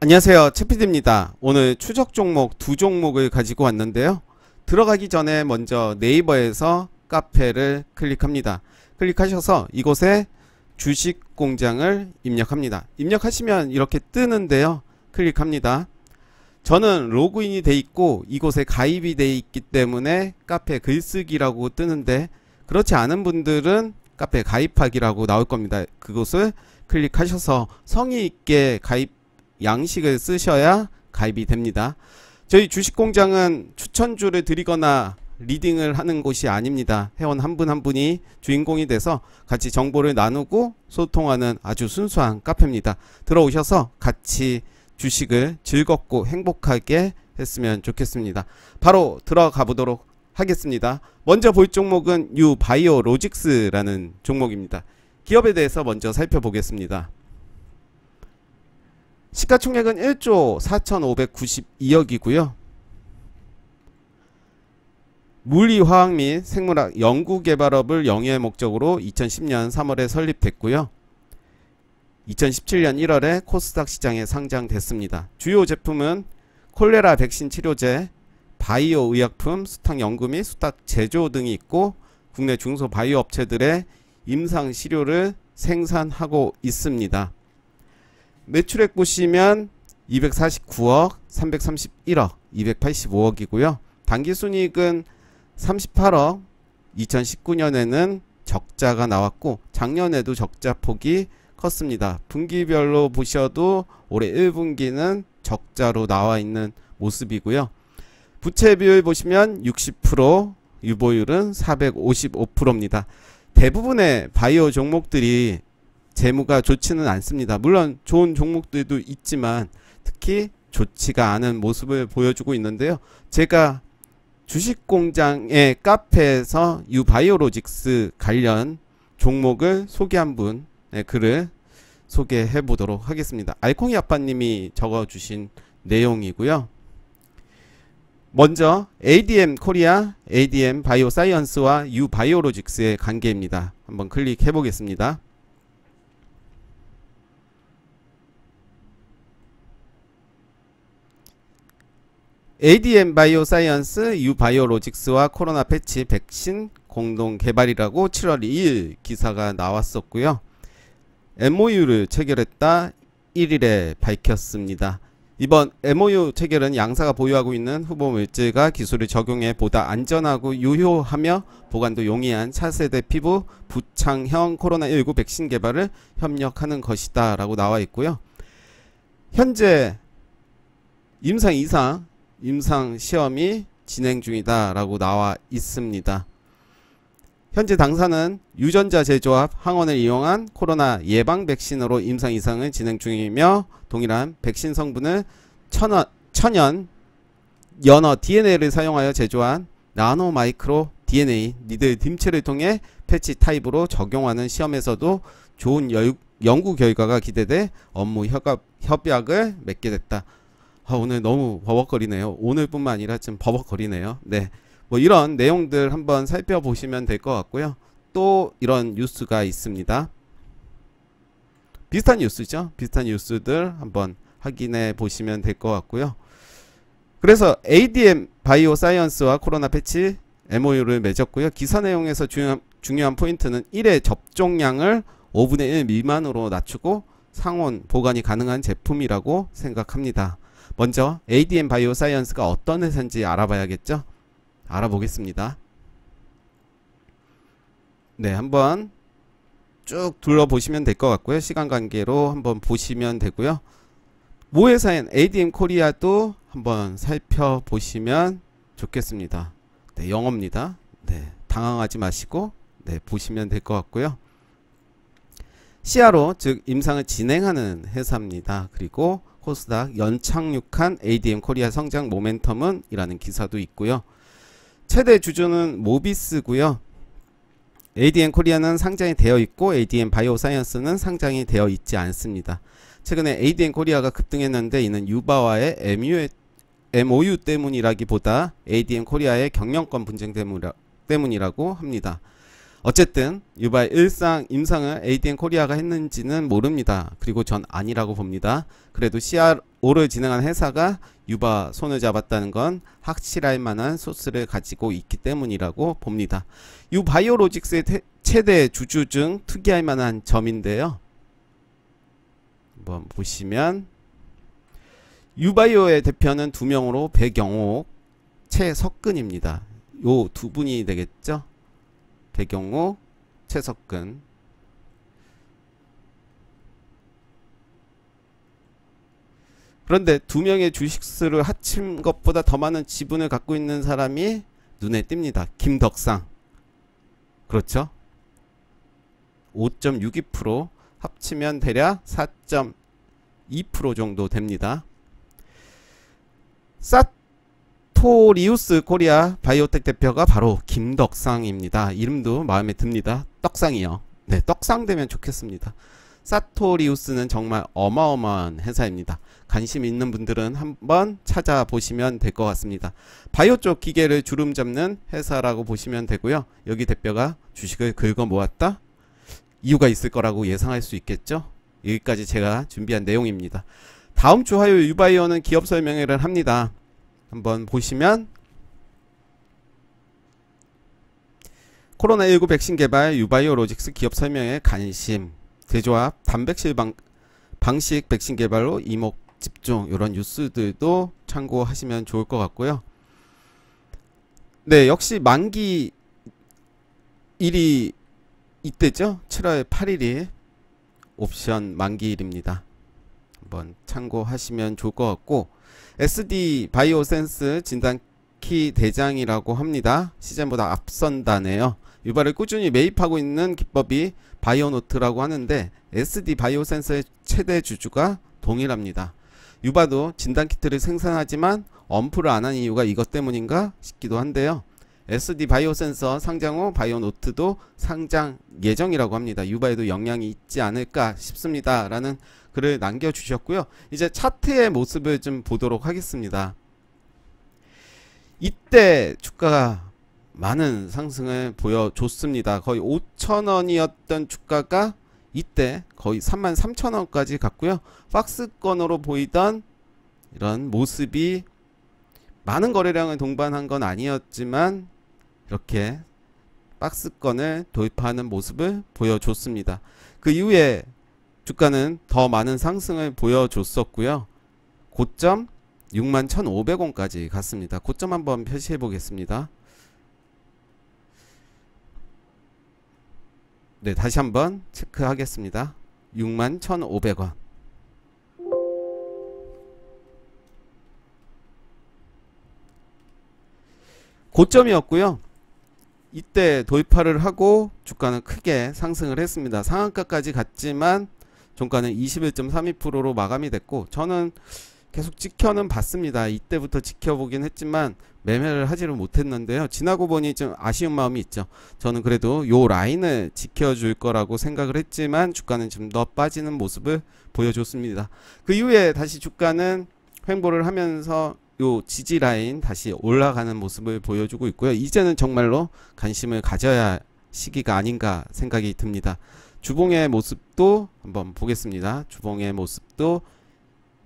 안녕하세요, 채피디입니다. 오늘 추적 종목 두 종목을 가지고 왔는데요. 들어가기 전에 먼저 네이버에서 카페를 클릭합니다. 클릭하셔서 이곳에 주식공장을 입력합니다. 입력하시면 이렇게 뜨는데요. 클릭합니다. 저는 로그인이 돼 있고 이곳에 가입이 돼 있기 때문에 카페 글쓰기라고 뜨는데, 그렇지 않은 분들은 카페 가입하기라고 나올 겁니다. 그곳을 클릭하셔서 성의 있게 가입 양식을 쓰셔야 가입이 됩니다. 저희 주식공장은 추천주를 드리거나 리딩을 하는 곳이 아닙니다. 회원 한 분 한 분이 주인공이 돼서 같이 정보를 나누고 소통하는 아주 순수한 카페입니다. 들어오셔서 같이 주식을 즐겁고 행복하게 했으면 좋겠습니다. 바로 들어가 보도록 하겠습니다. 먼저 볼 종목은 유바이오로직스라는 종목입니다. 기업에 대해서 먼저 살펴보겠습니다. 시가총액은 1조 4,592억이고요. 물리화학 및 생물학 연구개발업을 영위할 목적으로 2010년 3월에 설립됐고요. 2017년 1월에 코스닥 시장에 상장됐습니다. 주요 제품은 콜레라 백신 치료제, 바이오 의약품, 수탁 연구 및 수탁 제조 등이 있고, 국내 중소 바이오 업체들의 임상 시료를 생산하고 있습니다. 매출액 보시면 249억, 331억, 285억이고요. 당기순이익은 38억, 2019년에는 적자가 나왔고 작년에도 적자 폭이 컸습니다. 분기별로 보셔도 올해 1분기는 적자로 나와 있는 모습이고요. 부채 비율 보시면 60%, 유보율은 455%입니다. 대부분의 바이오 종목들이 재무가 좋지는 않습니다. 물론 좋은 종목들도 있지만 특히 좋지가 않은 모습을 보여주고 있는데요. 제가 주식공장의 카페에서 유바이오로직스 관련 종목을 소개한 분의 글을 소개해 보도록 하겠습니다. 알콩이 아빠님이 적어주신 내용이고요. 먼저 ADM 코리아, ADM 바이오사이언스와 유바이오로직스의 관계입니다. 한번 클릭해 보겠습니다. ADM 바이오사이언스, 유바이오로직스와 코로나 패치 백신 공동 개발이라고 7월 2일 기사가 나왔었고요. MOU를 체결했다 1일에 밝혔습니다. 이번 MOU 체결은 양사가 보유하고 있는 후보 물질과 기술을 적용해 보다 안전하고 유효하며 보관도 용이한 차세대 피부 부착형 코로나19 백신 개발을 협력하는 것이다 라고 나와 있고요. 현재 임상 시험이 진행 중이다 라고 나와 있습니다. 현재 당사는 유전자 제조합 항원을 이용한 코로나 예방 백신으로 임상 이상을 진행 중이며, 동일한 백신 성분을 천연 연어 DNA를 사용하여 제조한 나노 마이크로 DNA 니들 딤체를 통해 패치 타입으로 적용하는 시험에서도 좋은 연구 결과가 기대돼 업무 협약을 맺게 됐다. 오늘 너무 버벅거리네요. 오늘뿐만 아니라 좀 버벅거리네요. 네, 뭐 이런 내용들 한번 살펴보시면 될 것 같고요. 또 이런 뉴스가 있습니다. 비슷한 뉴스죠. 비슷한 뉴스들 한번 확인해 보시면 될 것 같고요. 그래서 ADM 바이오사이언스와 코로나 패치 MOU를 맺었고요. 기사 내용에서 중요한 포인트는 1회 접종량을 5분의 1 미만으로 낮추고 상온 보관이 가능한 제품이라고 생각합니다. 먼저 ADM 바이오사이언스가 어떤 회사인지 알아봐야겠죠? 알아보겠습니다. 네, 한번 쭉 둘러보시면 될 것 같고요. 시간 관계로 한번 보시면 되고요. 모 회사인 ADM 코리아도 한번 살펴보시면 좋겠습니다. 네, 영어입니다. 네, 당황하지 마시고 네, 보시면 될 것 같고요. CRO, 즉 임상을 진행하는 회사입니다. 그리고 코스닥 연착륙한 ADM 코리아 성장 모멘텀은 이라는 기사도 있고요. 최대 주주는 모비스고요. ADM 코리아는 상장이 되어 있고 ADM 바이오사이언스는 상장이 되어 있지 않습니다. 최근에 ADM 코리아가 급등했는데 이는 유바와의 MOU 때문이라기보다 ADM 코리아의 경영권 분쟁 때문이라고 합니다. 어쨌든 유바 일상 임상을 ADN 코리아가 했는지는 모릅니다. 그리고 전 아니라고 봅니다. 그래도 CRO를 진행한 회사가 유바 손을 잡았다는 건 확실할 만한 소스를 가지고 있기 때문이라고 봅니다. 유바이오로직스의 최대 주주 중 특이할 만한 점인데요. 한번 보시면 유바이오의 대표는 2명으로 배경옥, 최석근입니다. 요 두 분이 되겠죠. 배경옥, 최석근. 그런데 2명의 주식수를 합친 것보다 더 많은 지분을 갖고 있는 사람이 눈에 띕니다. 김덕상. 그렇죠? 5.62%, 합치면 대략 4.2% 정도 됩니다. 사토리우스 코리아 바이오텍 대표가 바로 김덕상입니다. 이름도 마음에 듭니다. 떡상이요. 네, 떡상 되면 좋겠습니다. 사토리우스는 정말 어마어마한 회사입니다. 관심 있는 분들은 한번 찾아보시면 될 것 같습니다. 바이오 쪽 기계를 주름 잡는 회사라고 보시면 되고요. 여기 대표가 주식을 긁어 모았다? 이유가 있을 거라고 예상할 수 있겠죠. 여기까지 제가 준비한 내용입니다. 다음 주 화요일 유바이오는 기업 설명회를 합니다. 한번 보시면 코로나19 백신 개발 유바이오로직스 기업 설명회 관심, 제조합 단백질 방식 백신 개발로 이목 집중, 이런 뉴스들도 참고하시면 좋을 것 같고요. 네, 역시 만기 일이 이때죠. 7월 8일이 옵션 만기일입니다. 한번 참고하시면 좋을 것 같고, SD 바이오센스 진단키 대장이라고 합니다. 시즌보다 앞선다네요. 유바를 꾸준히 매입하고 있는 기법이 바이오노트라고 하는데 SD 바이오센서의 최대 주주가 동일합니다. 유바도 진단키트를 생산하지만 엄프를 안 한 이유가 이것 때문인가 싶기도 한데요. SD 바이오센서 상장 후 바이오노트도 상장 예정이라고 합니다. 유바에도 영향이 있지 않을까 싶습니다. 라는 글을 남겨주셨고요. 이제 차트의 모습을 좀 보도록 하겠습니다. 이때 주가가 많은 상승을 보여줬습니다. 거의 5,000원이었던 주가가 이때 거의 33,000원까지 갔고요. 박스권으로 보이던 이런 모습이 많은 거래량을 동반한 건 아니었지만 이렇게 박스권을 돌파하는 모습을 보여줬습니다. 그 이후에 주가는 더 많은 상승을 보여줬었고요. 고점 61,500원까지 갔습니다. 고점 한번 표시해 보겠습니다. 네, 다시 한번 체크하겠습니다. 61,500원. 고점이었고요. 이때 돌파를 하고 주가는 크게 상승을 했습니다. 상한가까지 갔지만 종가는 21.32%로 마감이 됐고, 저는 계속 지켜는 봤습니다. 이때부터 지켜보긴 했지만 매매를 하지를 못했는데요. 지나고 보니 좀 아쉬운 마음이 있죠. 저는 그래도 요 라인을 지켜줄 거라고 생각을 했지만 주가는 좀 더 빠지는 모습을 보여줬습니다. 그 이후에 다시 주가는 횡보를 하면서 요 지지 라인 다시 올라가는 모습을 보여주고 있고요. 이제는 정말로 관심을 가져야 시기가 아닌가 생각이 듭니다. 주봉의 모습도 한번 보겠습니다. 주봉의 모습도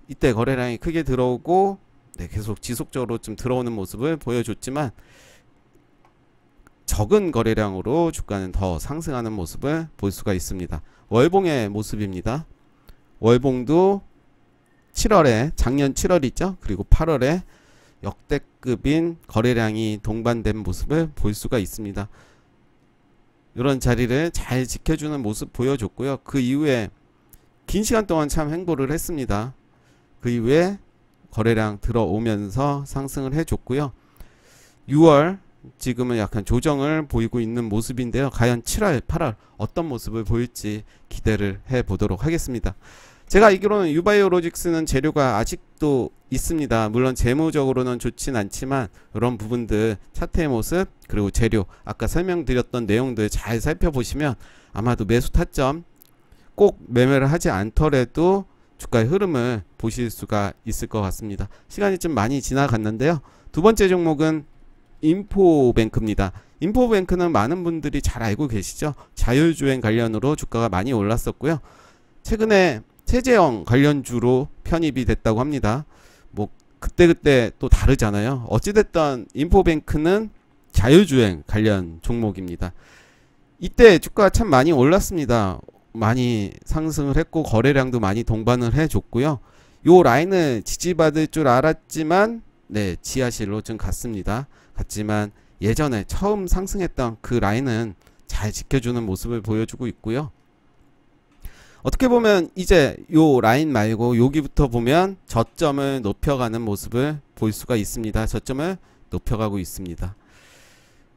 이때 거래량이 크게 들어오고, 네, 계속 지속적으로 좀 들어오는 모습을 보여줬지만 적은 거래량으로 주가는 더 상승하는 모습을 볼 수가 있습니다. 월봉의 모습입니다. 월봉도 7월에 작년 7월이죠. 그리고 8월에 역대급인 거래량이 동반된 모습을 볼 수가 있습니다. 이런 자리를 잘 지켜주는 모습 보여줬고요. 그 이후에 긴 시간 동안 참 횡보를 했습니다. 그 이후에 거래량 들어오면서 상승을 해줬고요. 6월 지금은 약간 조정을 보이고 있는 모습인데요. 과연 7월, 8월 어떤 모습을 보일지 기대를 해보도록 하겠습니다. 제가 알기로는 유바이오로직스는 재료가 아직도 있습니다. 물론 재무적으로는 좋진 않지만 이런 부분들, 차트의 모습, 그리고 재료, 아까 설명드렸던 내용들 잘 살펴보시면 아마도 매수 타점 꼭 매매를 하지 않더라도 주가의 흐름을 보실 수가 있을 것 같습니다. 시간이 좀 많이 지나갔는데요. 두 번째 종목은 인포뱅크입니다. 인포뱅크는 많은 분들이 잘 알고 계시죠. 자율주행 관련으로 주가가 많이 올랐었고요. 최근에 최재형 관련주로 편입이 됐다고 합니다. 뭐 그때그때 또 다르잖아요. 어찌됐든 인포뱅크는 자율주행 관련 종목입니다. 이때 주가가 참 많이 올랐습니다. 많이 상승을 했고 거래량도 많이 동반을 해줬고요. 요 라인을 지지받을 줄 알았지만 네, 지하실로 좀 갔습니다. 갔지만 예전에 처음 상승했던 그 라인은 잘 지켜주는 모습을 보여주고 있고요. 어떻게 보면 이제 요 라인 말고 여기부터 보면 저점을 높여가는 모습을 볼 수가 있습니다. 저점을 높여가고 있습니다.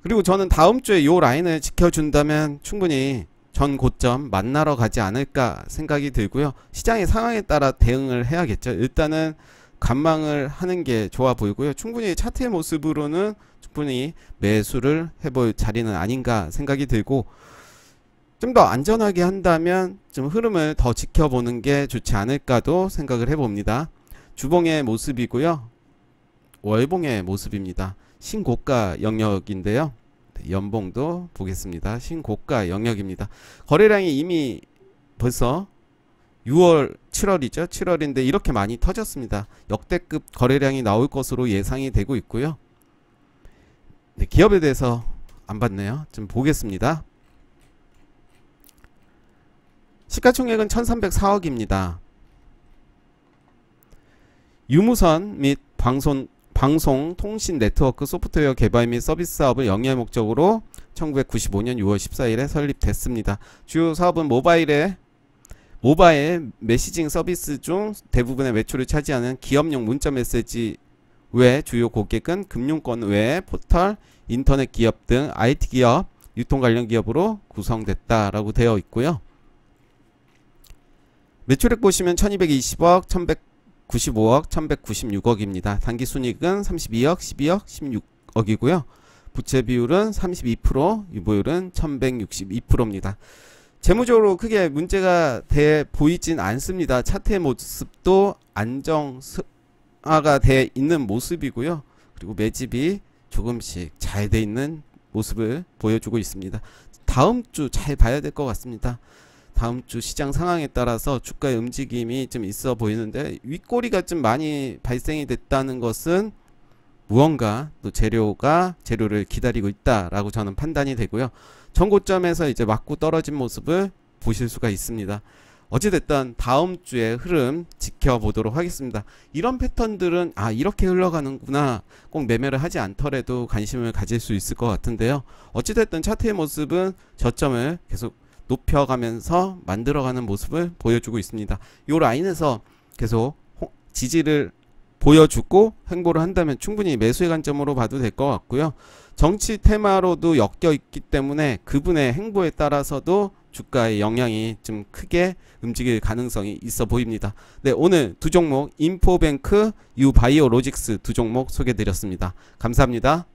그리고 저는 다음 주에 요 라인을 지켜준다면 충분히 전 고점 만나러 가지 않을까 생각이 들고요. 시장의 상황에 따라 대응을 해야겠죠. 일단은 관망을 하는 게 좋아 보이고요. 충분히 차트의 모습으로는 충분히 매수를 해볼 자리는 아닌가 생각이 들고, 좀 더 안전하게 한다면 좀 흐름을 더 지켜보는 게 좋지 않을까도 생각을 해봅니다. 주봉의 모습이고요. 월봉의 모습입니다. 신고가 영역인데요. 연봉도 보겠습니다. 신고가 영역입니다. 거래량이 이미 벌써 6월, 7월이죠. 7월인데 이렇게 많이 터졌습니다. 역대급 거래량이 나올 것으로 예상이 되고 있고요. 네, 기업에 대해서 안 봤네요. 좀 보겠습니다. 시가총액은 1304억입니다. 유무선 및 방송, 통신 네트워크 소프트웨어 개발 및 서비스 사업을 영위할 목적으로 1995년 6월 14일에 설립됐습니다. 주요 사업은 모바일 메시징 서비스 중 대부분의 매출을 차지하는 기업용 문자 메시지 외 주요 고객은 금융권 외 포털, 인터넷 기업 등 IT 기업, 유통 관련 기업으로 구성됐다라고 되어 있고요. 매출액 보시면 1220억, 1195억, 1196억입니다. 단기순이익은 32억, 12억, 16억이고요. 부채 비율은 32%, 유보율은 1162%입니다. 재무적으로 크게 문제가 돼 보이진 않습니다. 차트의 모습도 안정화가 돼 있는 모습이고요. 그리고 매집이 조금씩 잘 돼 있는 모습을 보여주고 있습니다. 다음 주 잘 봐야 될 것 같습니다. 다음 주 시장 상황에 따라서 주가의 움직임이 좀 있어 보이는데, 윗꼬리가 좀 많이 발생이 됐다는 것은 무언가 또 재료를 기다리고 있다라고 저는 판단이 되고요. 전고점에서 이제 맞고 떨어진 모습을 보실 수가 있습니다. 어찌됐든 다음 주의 흐름 지켜보도록 하겠습니다. 이런 패턴들은 이렇게 흘러가는구나, 꼭 매매를 하지 않더라도 관심을 가질 수 있을 것 같은데요. 어찌됐든 차트의 모습은 저점을 계속 높여가면서 만들어가는 모습을 보여주고 있습니다. 이 라인에서 계속 지지를 보여주고 횡보를 한다면 충분히 매수의 관점으로 봐도 될 것 같고요. 정치 테마로도 엮여 있기 때문에 그분의 행보에 따라서도 주가의 영향이 좀 크게 움직일 가능성이 있어 보입니다. 네, 오늘 두 종목 인포뱅크, 유바이오로직스 두 종목 소개드렸습니다. 감사합니다.